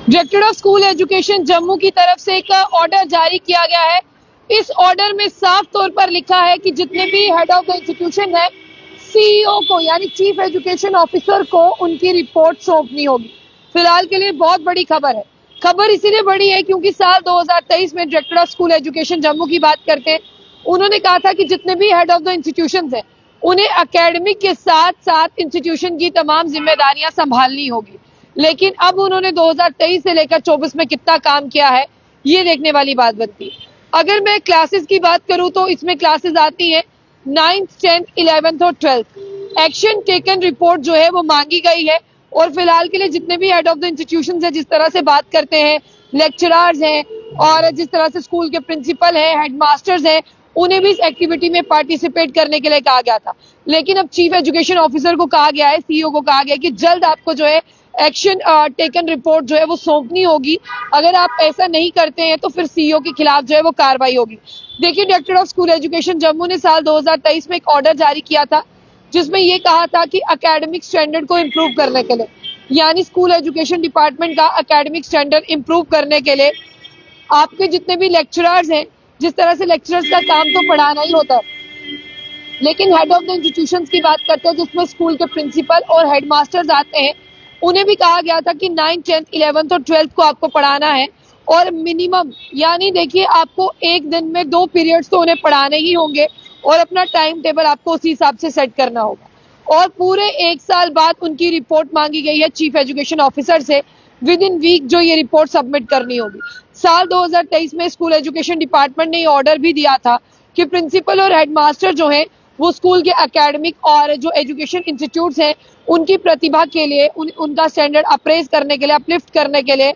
Director of school education Jammu की तरफ से एक ऑर्डर जारी किया गया है। इस ऑर्डर में साफ तौर पर लिखा है कि जितने भी हेड ऑफ द इंस्टीट्यूशन है, सीईओ को यानी चीफ एजुकेशन ऑफिसर को उनकी रिपोर्ट सौंपनी होगी। फिलहाल के लिए बहुत बड़ी खबर है। खबर इसीलिए बड़ी है क्योंकि साल 2023 में director of school education Jammu की बात करते हैं, उन्होंने कहा था कि जितने भी हेड ऑफ द इंस्टीट्यूशन है उन्हें एकेडमिक के साथ साथ इंस्टीट्यूशन की तमाम जिम्मेदारियां संभालनी होगी। लेकिन अब उन्होंने 2023 से लेकर 24 में कितना काम किया है, ये देखने वाली बात बनती है। अगर मैं क्लासेस की बात करूं तो इसमें क्लासेस आती हैं 9th, 10th, 11th और 12th। एक्शन टेकन रिपोर्ट जो है वो मांगी गई है और फिलहाल के लिए जितने भी हेड ऑफ द इंस्टीट्यूशन है, जिस तरह से बात करते हैं, लेक्चरर्स हैं और जिस तरह से स्कूल के प्रिंसिपल हैं, हेडमास्टर्स हैं, उन्हें भी इस एक्टिविटी में पार्टिसिपेट करने के लिए कहा गया था। लेकिन अब चीफ एजुकेशन ऑफिसर को कहा गया है, सीईओ को कहा गया है कि जल्द आपको जो है एक्शन टेकन रिपोर्ट जो है वो सौंपनी होगी। अगर आप ऐसा नहीं करते हैं तो फिर सीईओ के खिलाफ जो है वो कार्रवाई होगी। देखिए, director of school education Jammu ने साल 2023 में एक ऑर्डर जारी किया था जिसमें ये कहा था कि एकेडमिक स्टैंडर्ड को इम्प्रूव करने के लिए, यानी स्कूल एजुकेशन डिपार्टमेंट का एकेडमिक स्टैंडर्ड इम्प्रूव करने के लिए आपके जितने भी लेक्चरर्स हैं, जिस तरह से लेक्चरर्स का काम तो पढ़ाना ही होता है, लेकिन हेड ऑफ द इंस्टीट्यूशंस की बात करते हैं जिसमें स्कूल के प्रिंसिपल और हेडमास्टर्स आते हैं, उन्हें भी कहा गया था कि 9th, 10th, 11th और 12th को आपको पढ़ाना है और मिनिमम यानी देखिए आपको एक दिन में 2 पीरियड्स तो उन्हें पढ़ाने ही होंगे और अपना टाइम टेबल आपको उसी हिसाब से सेट करना होगा। और पूरे 1 साल बाद उनकी रिपोर्ट मांगी गई है चीफ एजुकेशन ऑफिसर से, विद इन वीक जो ये रिपोर्ट सबमिट करनी होगी। साल 2023 में स्कूल एजुकेशन डिपार्टमेंट ने ऑर्डर भी दिया था कि प्रिंसिपल और हेडमास्टर जो हैं वो स्कूल के एकेडमिक और जो एजुकेशन इंस्टीट्यूट्स हैं उनकी प्रतिभा के लिए उनका स्टैंडर्ड अप्रेज करने के लिए, अपलिफ्ट करने के लिए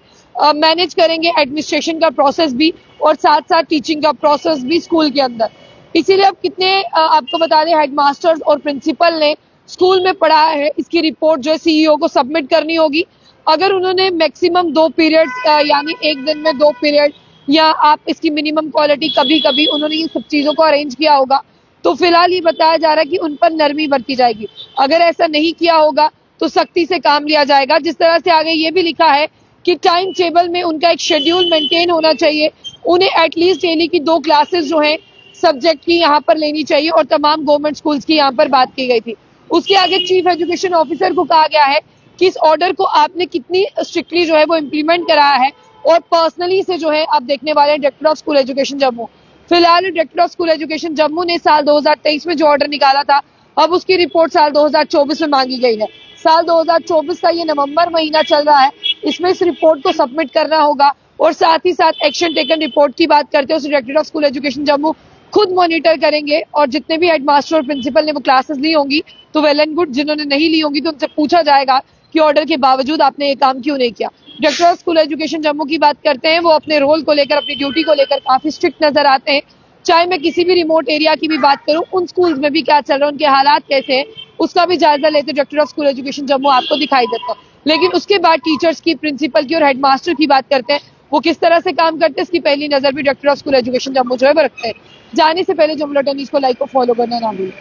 मैनेज करेंगे एडमिनिस्ट्रेशन का प्रोसेस भी और साथ साथ टीचिंग का प्रोसेस भी स्कूल के अंदर। इसीलिए अब कितने आपको बता दें हेडमास्टर्स और प्रिंसिपल ने स्कूल में पढ़ाया है, इसकी रिपोर्ट जो है सीईओ को सबमिट करनी होगी। अगर उन्होंने मैक्सिमम 2 पीरियड यानी एक दिन में 2 पीरियड या आप इसकी मिनिमम क्वालिटी कभी कभी उन्होंने ये सब चीजों को अरेंज किया होगा तो फिलहाल ये बताया जा रहा है कि उन पर नरमी बरती जाएगी। अगर ऐसा नहीं किया होगा तो सख्ती से काम लिया जाएगा। जिस तरह से आगे ये भी लिखा है कि टाइम टेबल में उनका एक शेड्यूल मेंटेन होना चाहिए, उन्हें एटलीस्ट डेली की 2 क्लासेस जो हैं सब्जेक्ट की यहाँ पर लेनी चाहिए और तमाम गवर्नमेंट स्कूल्स की यहाँ पर बात की गई थी। उसके आगे चीफ एजुकेशन ऑफिसर को कहा गया है कि इस ऑर्डर को आपने कितनी स्ट्रिक्टली जो है वो इम्प्लीमेंट कराया है और पर्सनली से जो है आप देखने वाले हैं director of school education Jammu. फिलहाल director of school education Jammu ने साल 2023 में जो ऑर्डर निकाला था, अब उसकी रिपोर्ट साल 2024 में मांगी गई है। साल 2024 का ये नवंबर महीना चल रहा है, इसमें इस रिपोर्ट को सबमिट करना होगा और साथ ही साथ एक्शन टेकन रिपोर्ट की बात करते हैं, उस director of school education Jammu खुद मॉनिटर करेंगे और जितने भी हेडमास्टर और प्रिंसिपल ने वो क्लासेस ली होंगी तो वेल एंड गुड, जिन्होंने नहीं ली होंगी तो उनसे पूछा जाएगा कि ऑर्डर के बावजूद आपने ये काम क्यों नहीं किया। Director of school education Jammu की बात करते हैं, वो अपने रोल को लेकर, अपनी ड्यूटी को लेकर काफी स्ट्रिक्ट नजर आते हैं। चाहे मैं किसी भी रिमोट एरिया की भी बात करूं, उन स्कूल्स में भी क्या चल रहा है, उनके हालात कैसे हैं, उसका भी जायजा लेते director of school education Jammu आपको दिखाई देता है। लेकिन उसके बाद टीचर्स की, प्रिंसिपल की और हेडमास्टर की बात करते हैं, वो किस तरह से काम करते हैं, इसकी पहली नजर भी director of school education Jammu जो है वो रखते हैं। जाने से पहले जो न्यूज़ को लाइक और फॉलो करना ना भूलें।